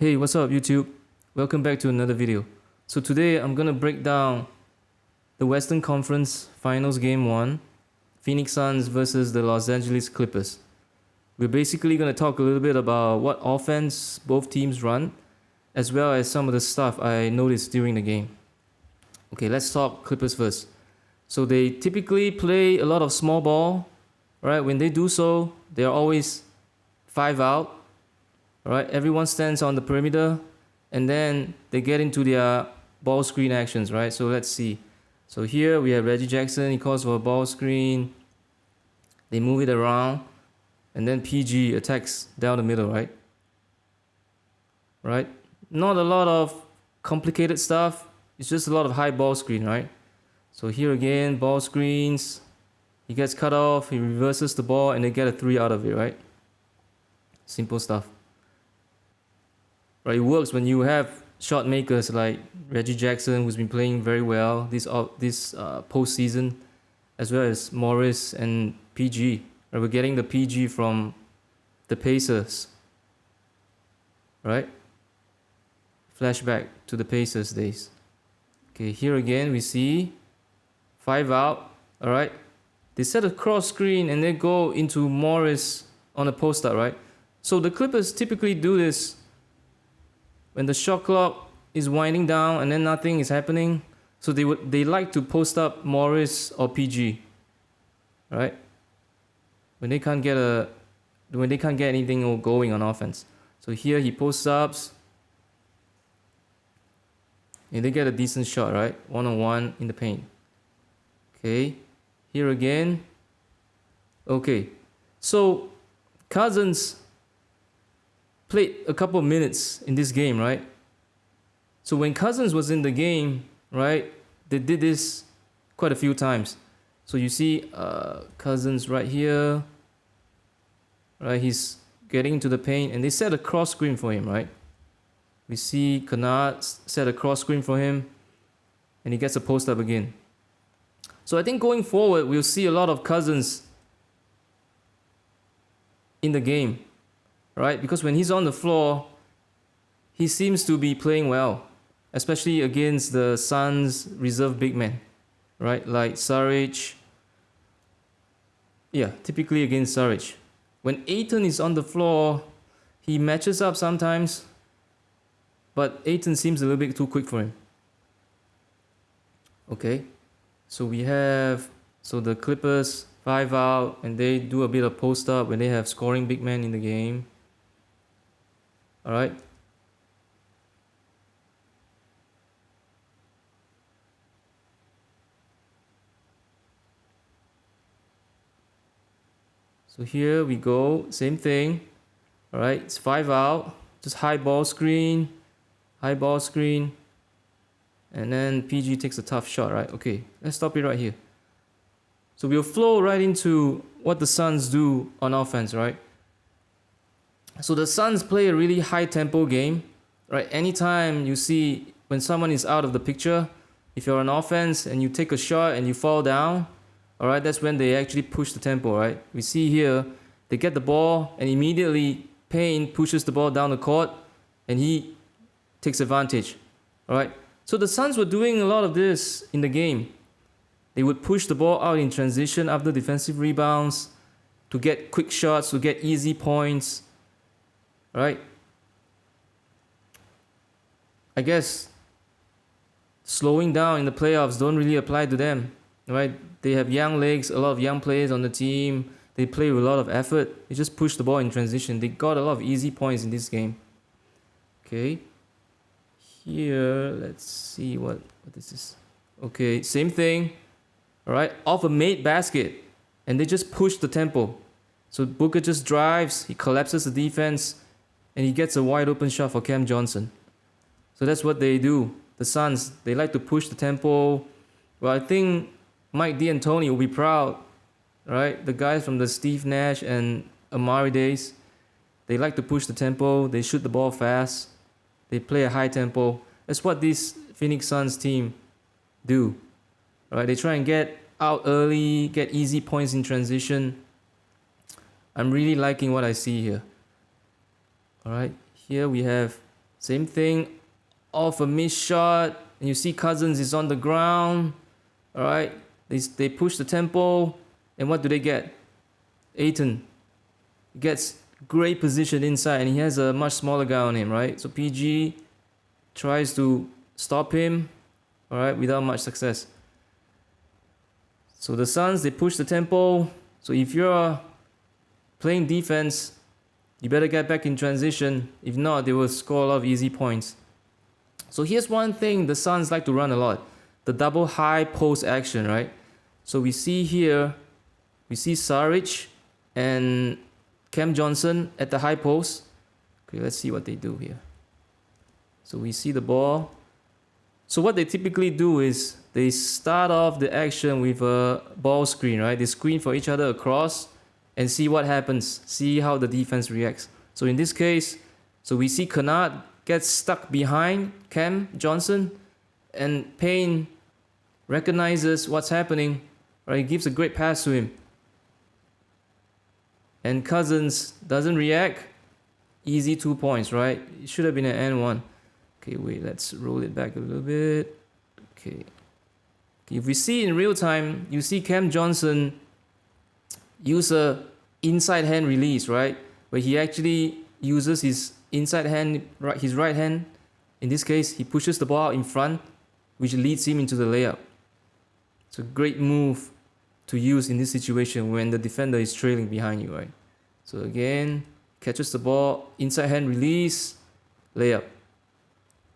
Hey, what's up YouTube? Welcome back to another video. So today I'm gonna break down the Western Conference Finals Game 1, Phoenix Suns versus the Los Angeles Clippers. We're basically gonna talk a little bit about what offense both teams run, as well as some of the stuff I noticed during the game. Okay, let's talk Clippers first. So they typically play a lot of small ball, right? When they do so, they're always 5 out. Alright, everyone stands on the perimeter and then they get into their ball screen actions, right? So let's see. So here we have Reggie Jackson, he calls for a ball screen. They move it around and then PG attacks down the middle, right? Right? Not a lot of complicated stuff. It's just a lot of high ball screen, right? So here again, ball screens. He gets cut off, he reverses the ball and they get a 3 out of it, right? Simple stuff. Right, it works when you have shot makers like Reggie Jackson, who's been playing very well this postseason, as well as Morris and PG. Right, we're getting the PG from the Pacers. Right? Flashback to the Pacers days. Okay, here again we see 5 out. All right, they set a cross screen and they go into Morris on a post up. Right, so the Clippers typically do this when the shot clock is winding down and then nothing is happening. So they like to post up Morris or PG, right? When they can't get anything going on offense. So here he posts ups and they get a decent shot, right? 1-on-1 in the paint. Okay, here again. Okay, so Cousins played a couple of minutes in this game, right? So when Cousins was in the game, right, they did this quite a few times. So you see Cousins right here, right? He's getting into the paint and they set a cross screen for him, right? We see Kennard set a cross screen for him and he gets a post up again. So I think going forward, we'll see a lot of Cousins in the game. Right? Because when he's on the floor, he seems to be playing well, especially against the Suns' reserve big men, right? Like Saric. Yeah, typically against Saric. When Ayton is on the floor, he matches up sometimes, but Ayton seems a little bit too quick for him. Okay, so the Clippers 5 out, and they do a bit of post up when they have scoring big men in the game. All right. So here we go, same thing. All right, it's 5 out, just high ball screen, and then PG takes a tough shot, right? Okay, let's stop it right here. So we'll flow right into what the Suns do on offense, right? So the Suns play a really high tempo game, right? Anytime you see when someone is out of the picture, if you're on offense and you take a shot and you fall down, all right, that's when they actually push the tempo, right? We see here, they get the ball and immediately Payne pushes the ball down the court and he takes advantage, all right? So the Suns were doing a lot of this in the game. They would push the ball out in transition after defensive rebounds to get quick shots, to get easy points. Right? I guess slowing down in the playoffs don't really apply to them, right? They have young legs, a lot of young players on the team. They play with a lot of effort. They just push the ball in transition. They got a lot of easy points in this game. Okay. Here, let's see what this is. Okay, same thing. All right, off a made basket. And they just push the tempo. So Booker just drives, he collapses the defense, and he gets a wide open shot for Cam Johnson. So that's what they do. The Suns, they like to push the tempo. Well, I think Mike D'Antoni will be proud, right? The guys from the Steve Nash and Amari days, they like to push the tempo. They shoot the ball fast. They play a high tempo. That's what this Phoenix Suns team do. Right? They try and get out early, get easy points in transition. I'm really liking what I see here. All right, here we have Same thing, off a missed shot, and you see Cousins is on the ground. All right, they push the tempo, and what do they get? Ayton gets great position inside, and he has a much smaller guy on him, right? So PG tries to stop him, all right, without much success. So the Suns, they push the tempo. So if you're playing defense, you better get back in transition. If not, they will score a lot of easy points. So here's one thing the Suns like to run a lot. The double high post action, right? So we see here, we see Saric and Cam Johnson at the high post. Okay, let's see what they do here. So we see the ball. So what they typically do is they start off the action with a ball screen, right? They screen for each other across and see what happens. See how the defense reacts. So in this case, so we see Kennard gets stuck behind Cam Johnson, and Payne recognizes what's happening, right? He gives a great pass to him. And Cousins doesn't react. Easy 2 points, right? It should have been an N1. Okay, wait, let's roll it back a little bit. Okay. If we see in real time, you see Cam Johnson use a inside hand release, right? Where he actually uses his inside hand, his right hand. In this case, he pushes the ball out in front, which leads him into the layup. It's a great move to use in this situation when the defender is trailing behind you, right? So again, catches the ball, inside hand release, layup.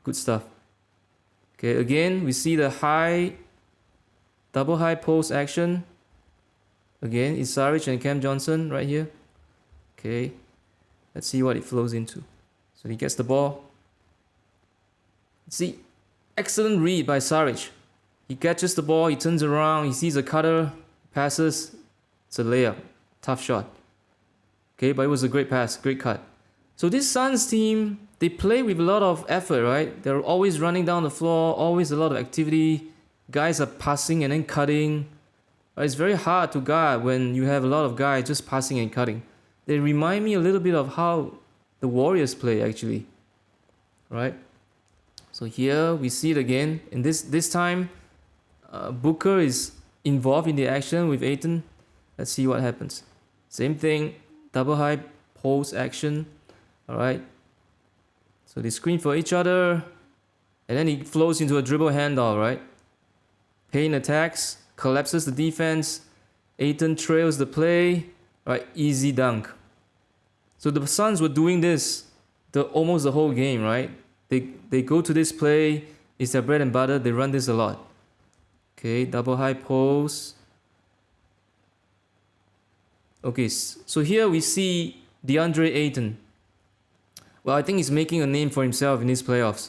Good stuff. Okay, again, we see the double high post action. Again, it's Saric and Cam Johnson right here. Okay, let's see what it flows into. So he gets the ball. See, excellent read by Saric. He catches the ball, he turns around, he sees a cutter, passes. It's a layup. Tough shot. Okay, but it was a great pass, great cut. So this Suns team, they play with a lot of effort, right? They're always running down the floor, always a lot of activity. Guys are passing and then cutting. It's very hard to guard when you have a lot of guys just passing and cutting. They remind me a little bit of how the Warriors play, actually. Right? So here we see it again. And this time, Booker is involved in the action with Ayton. Let's see what happens. Same thing, double high post action. All right. So they screen for each other, and then it flows into a dribble handoff, right? Payne attacks, collapses the defense. Ayton trails the play, right? Easy dunk. So the Suns were doing this almost the whole game, right? They go to this play. It's their bread and butter. They run this a lot. Okay, double high post. Okay, so here we see DeAndre Ayton. Well, I think he's making a name for himself in these playoffs,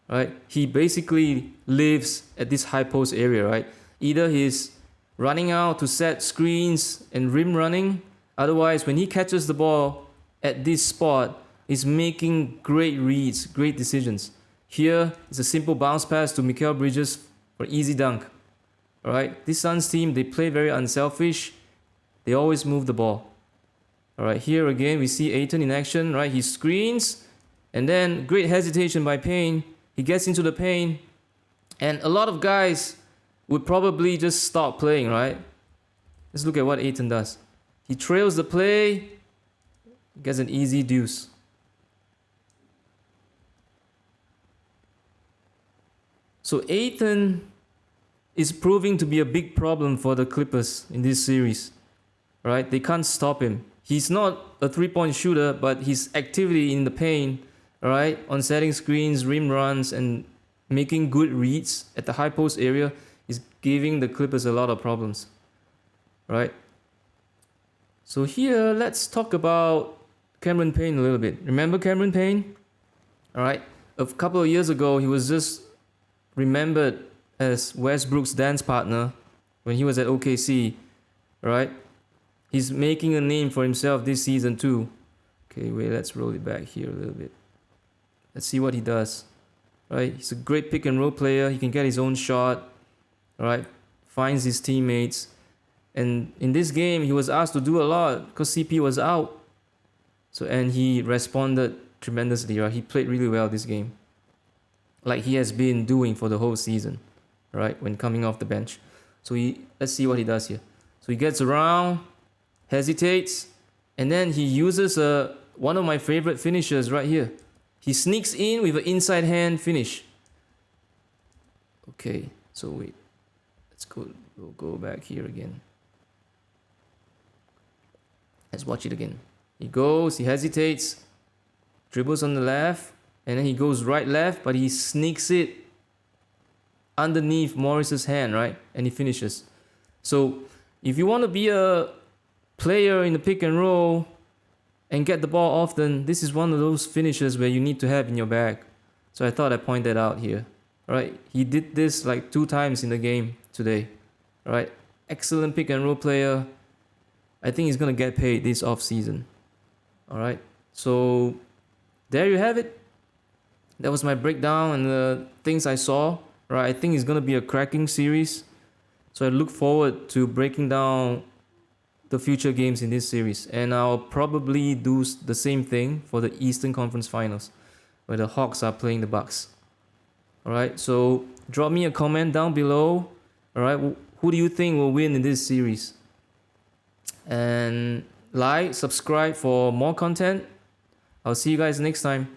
right? He basically lives at this high post area, right? Either he's running out to set screens and rim running. Otherwise, when he catches the ball at this spot, he's making great reads, great decisions. Here is a simple bounce pass to Mikal Bridges for easy dunk. All right, this Suns team, they play very unselfish. They always move the ball. All right, here again, we see Ayton in action, right? He screens, and then great hesitation by Payne. He gets into the paint, and a lot of guys would probably just stop playing, right? Let's look at what Ayton does. He trails the play, gets an easy deuce. So Ayton is proving to be a big problem for the Clippers in this series, right? They can't stop him. He's not a three-point shooter, but his activity in the paint, right, on setting screens, rim runs, and making good reads at the high post area is giving the Clippers a lot of problems, right? So here, let's talk about Cameron Payne a little bit. Remember Cameron Payne? All right, a couple of years ago, he was just remembered as Westbrook's dance partner when he was at OKC, right? He's making a name for himself this season too. Okay, wait, let's roll it back here a little bit. Let's see what he does. Right, he's a great pick and roll player. He can get his own shot. Right, finds his teammates. And in this game, he was asked to do a lot because CP was out. And he responded tremendously, right? He played really well this game, like he has been doing for the whole season, right? When coming off the bench. So let's see what he does here. So he gets around, hesitates, and then he uses one of my favorite finishers right here. He sneaks in with an inside hand finish. Okay, so wait. We'll go back here again. Let's watch it again. He goes, he hesitates, dribbles on the left, and then he goes right left, but he sneaks it underneath Morris's hand, right? And he finishes. So if you want to be a player in the pick and roll and get the ball often, this is one of those finishes where you need to have in your bag. So I thought I'd point that out here. All right, he did this like 2 times in the game today. All right, excellent pick and roll player. I think he's gonna get paid this off season. All right, so there you have it. That was my breakdown and the things I saw. Right, I think it's gonna be a cracking series. So I look forward to breaking down the future games in this series, and I'll probably do the same thing for the Eastern Conference Finals, where the Hawks are playing the Bucks. All right, so drop me a comment down below. All right, who do you think will win in this series? And like, subscribe for more content. I'll see you guys next time.